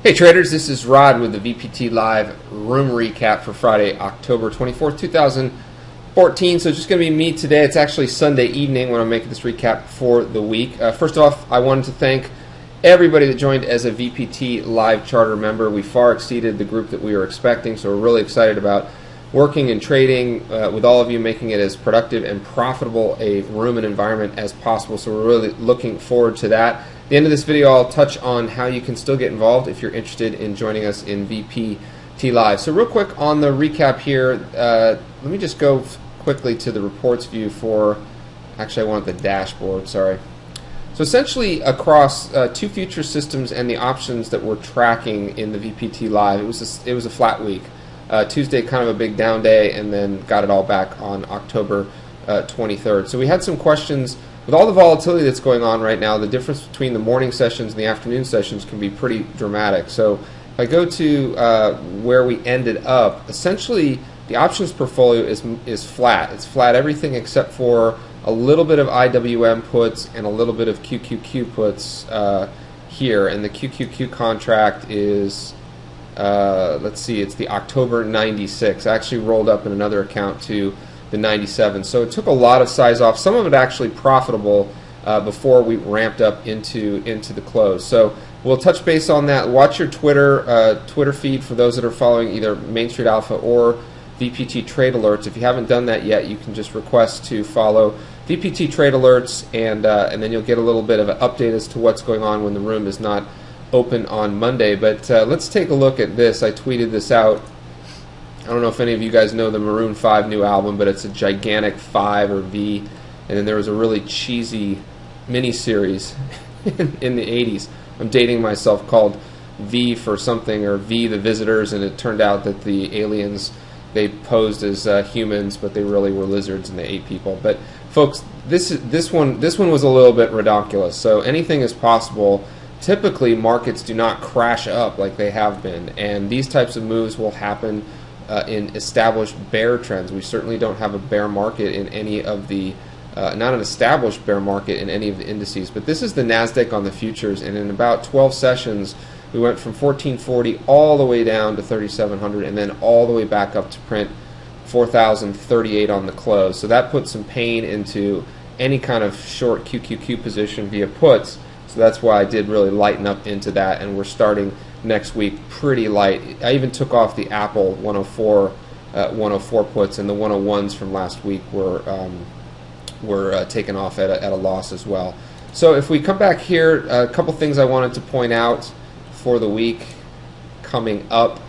Hey traders, this is Rod with the VPT Live room recap for Friday, October 24th, 2014. So it's just going to be me today. It's actually Sunday evening when I'm making this recap for the week. First off, I wanted to thank everybody that joined as a VPT Live Charter member. We far exceeded the group that we were expecting, so we're really excited about working and trading with all of you, making it as productive and profitable a room and environment as possible. So we're really looking forward to that. At the end of this video, I'll touch on how you can still get involved if you're interested in joining us in VPT Live. So real quick on the recap here, let me just go quickly to the reports view for, actually I want the dashboard, sorry. So essentially across two future systems and the options that we're tracking in the VPT Live, it was a flat week. Tuesday kind of a big down day, and then got it all back on October 23rd. So we had some questions. With all the volatility that's going on right now, the difference between the morning sessions and the afternoon sessions can be pretty dramatic. So if I go to where we ended up, essentially the options portfolio is flat. It's flat everything except for a little bit of IWM puts and a little bit of QQQ puts here. And the QQQ contract is, let's see, it's the October 96. I actually rolled up in another account to the 97. So it took a lot of size off. Some of it actually profitable before we ramped up into the close. So we'll touch base on that. Watch your Twitter feed for those that are following either Main Street Alpha or VPT Trade Alerts. If you haven't done that yet, you can just request to follow VPT Trade Alerts, and then you'll get a little bit of an update as to what's going on when the room is not open on Monday. But let's take a look at this. I tweeted this out. I don't know if any of you guys know the Maroon 5 new album, but it's a gigantic 5 or V, and then there was a really cheesy mini-series in the 80s. I'm dating myself, called V for something, or V the Visitors, and it turned out that the aliens, they posed as humans, but they really were lizards and they ate people. But folks, this one was a little bit ridiculous. So anything is possible. Typically, markets do not crash up like they have been, and these types of moves will happen in established bear trends. We certainly don't have a bear market in any of the, not an established bear market in any of the indices, but this is the Nasdaq on the futures, and in about 12 sessions, we went from 1440 all the way down to 3700, and then all the way back up to print 4038 on the close. So that put some pain into any kind of short QQQ position via puts. So that's why I did really lighten up into that, and we're starting next week pretty light. I even took off the Apple 104 puts, and the 101s from last week were taken off at a loss as well. So if we come back here, a couple things I wanted to point out for the week coming up.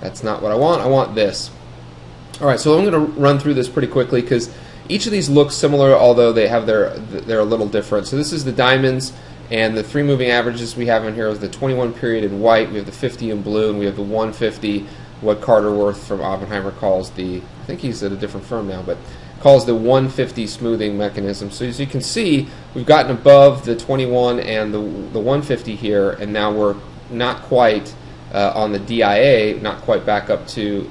That's not what I want. I want this. All right, so I'm going to run through this pretty quickly because each of these looks similar, although they're a little different. So this is the diamonds. And the three moving averages we have in here is the 21 period in white, we have the 50 in blue, and we have the 150, what Carter Worth from Oppenheimer calls the, I think he's at a different firm now, but calls the 150 smoothing mechanism. So as you can see, we've gotten above the 21 and the 150 here, and now we're not quite on the DIA, not quite back up to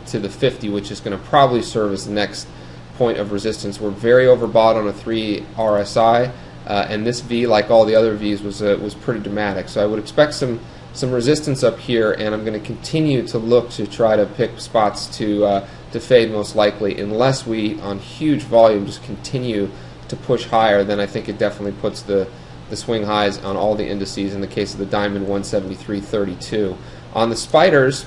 the 50, which is going to probably serve as the next point of resistance. We're very overbought on a 3 RSI. And this V, like all the other Vs, was pretty dramatic. So I would expect some resistance up here, and I'm going to continue to look to try to pick spots to fade most likely, unless we, on huge volume, just continue to push higher. Then I think it definitely puts the swing highs on all the indices. In the case of the Diamond, 173.32. On the spiders,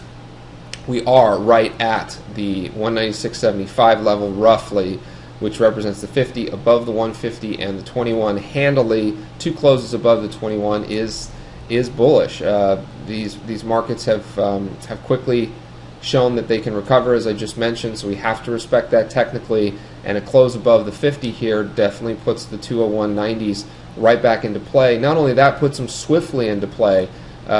we are right at the 196.75 level roughly, which represents the 50 above the 150, and the 21 handily, two closes above the 21 is bullish. These markets have quickly shown that they can recover, as I just mentioned, so we have to respect that technically, and a close above the 50 here definitely puts the 201.90s right back into play. Not only that, puts them swiftly into play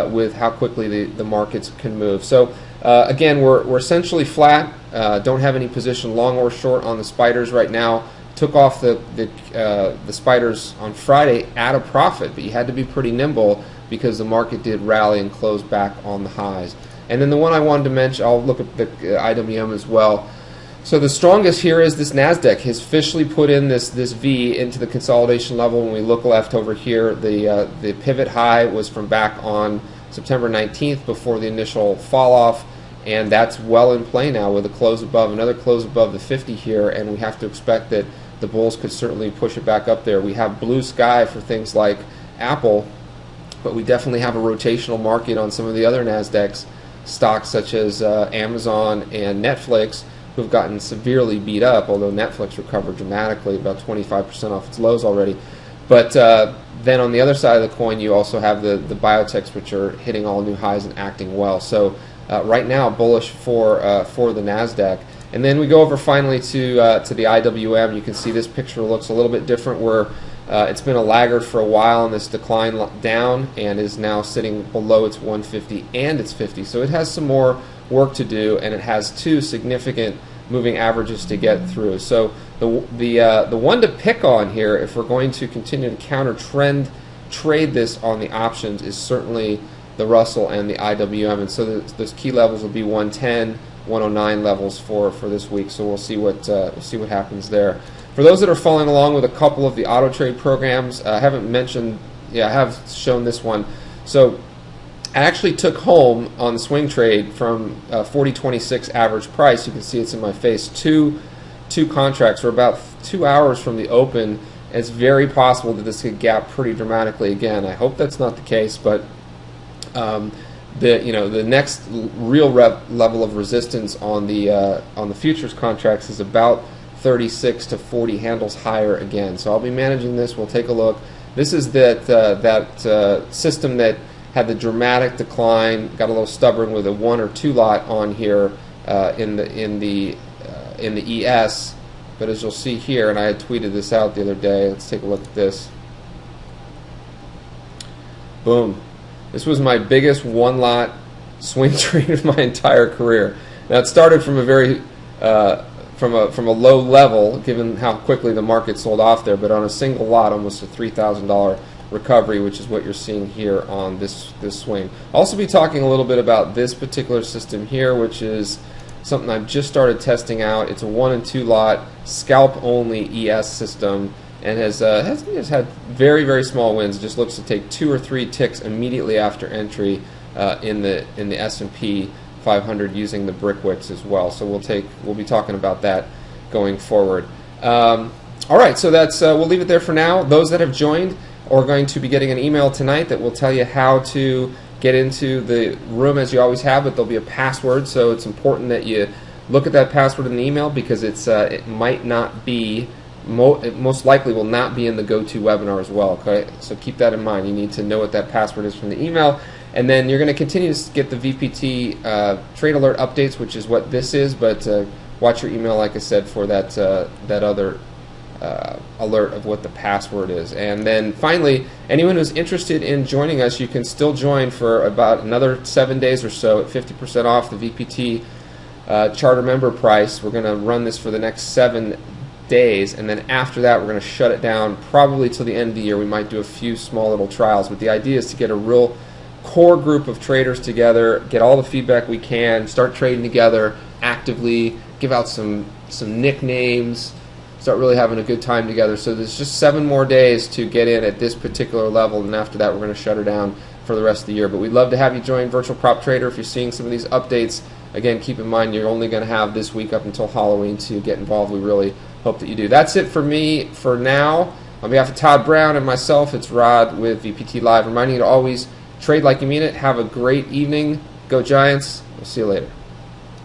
with how quickly the markets can move. So again, we're essentially flat. Don't have any position long or short on the spiders right now. Took off the spiders on Friday at a profit, but you had to be pretty nimble because the market did rally and close back on the highs. And then the one I wanted to mention, I'll look at the IWM as well. So the strongest here is this Nasdaq has officially put in this V into the consolidation level. When we look left over here, the pivot high was from back on September 19th before the initial fall off, and that's well in play now with another close above the 50 here, and we have to expect that the bulls could certainly push it back up there. We have blue sky for things like Apple, but we definitely have a rotational market on some of the other Nasdaq stocks such as Amazon and Netflix, who've gotten severely beat up, although Netflix recovered dramatically, about 25% off its lows already. But then on the other side of the coin, you also have the biotechs, which are hitting all new highs and acting well. So right now, bullish for the Nasdaq. And then we go over finally to the IWM. You can see this picture looks a little bit different, where it's been a laggard for a while in this decline down and is now sitting below its 150 and its 50. So it has some more work to do, and it has two significant moving averages to get through. So the one to pick on here, if we're going to continue to counter trend trade this on the options, is certainly the Russell and the IWM. And so those key levels will be 110, 109 levels for this week. So we'll see what happens there. For those that are following along with a couple of the auto trade programs, I haven't mentioned, I have shown this one. So I actually took home on the swing trade from 40.26 average price. You can see it's in my face. Two contracts. We're about 2 hours from the open. And it's very possible that this could gap pretty dramatically again. I hope that's not the case, but the next real level of resistance on the futures contracts is about 36 to 40 handles higher again. So I'll be managing this. We'll take a look. This is that system that had the dramatic decline, got a little stubborn with a 1 or 2 lot on here in the ES. But as you'll see here, and I had tweeted this out the other day. Let's take a look at this. Boom. This was my biggest 1 lot swing trade of my entire career. Now it started from a very from a low level, given how quickly the market sold off there, but on a single lot, almost a $3,000 recovery, which is what you're seeing here on this swing. I'll also be talking a little bit about this particular system here, which is something I've just started testing out. It's a 1 and 2 lot scalp only ES system, and has had very, very small wins. It just looks to take 2 or 3 ticks immediately after entry in the S&P 500 using the brick wicks as well. So we'll be talking about that going forward. All right, so that's we'll leave it there for now. Those that have joined are going to be getting an email tonight that will tell you how to get into the room as you always have, but there'll be a password. So it's important that you look at that password in the email, because it might not be. It most likely will not be in the GoToWebinar as well. Okay, so keep that in mind. You need to know what that password is from the email, and then you're going to continue to get the VPT trade alert updates, which is what this is. But watch your email, like I said, for that other alert of what the password is. And then finally, anyone who's interested in joining us, you can still join for about another 7 days or so at 50% off the VPT charter member price. We're going to run this for the next 7 days, and then after that we're going to shut it down probably till the end of the year. We might do a few small little trials, but the idea is to get a real core group of traders together, get all the feedback we can, start trading together actively, give out some nicknames, start really having a good time together. So there's just 7 more days to get in at this particular level, and after that we're going to shut her down for the rest of the year. But we'd love to have you join Virtual Prop Trader. If you're seeing some of these updates, again, keep in mind you're only going to have this week up until Halloween to get involved. We really hope that you do. That's it for me for now. On behalf of Todd Brown and myself, it's Rod with VPT Live, reminding you to always trade like you mean it. Have a great evening. Go Giants. We'll see you later.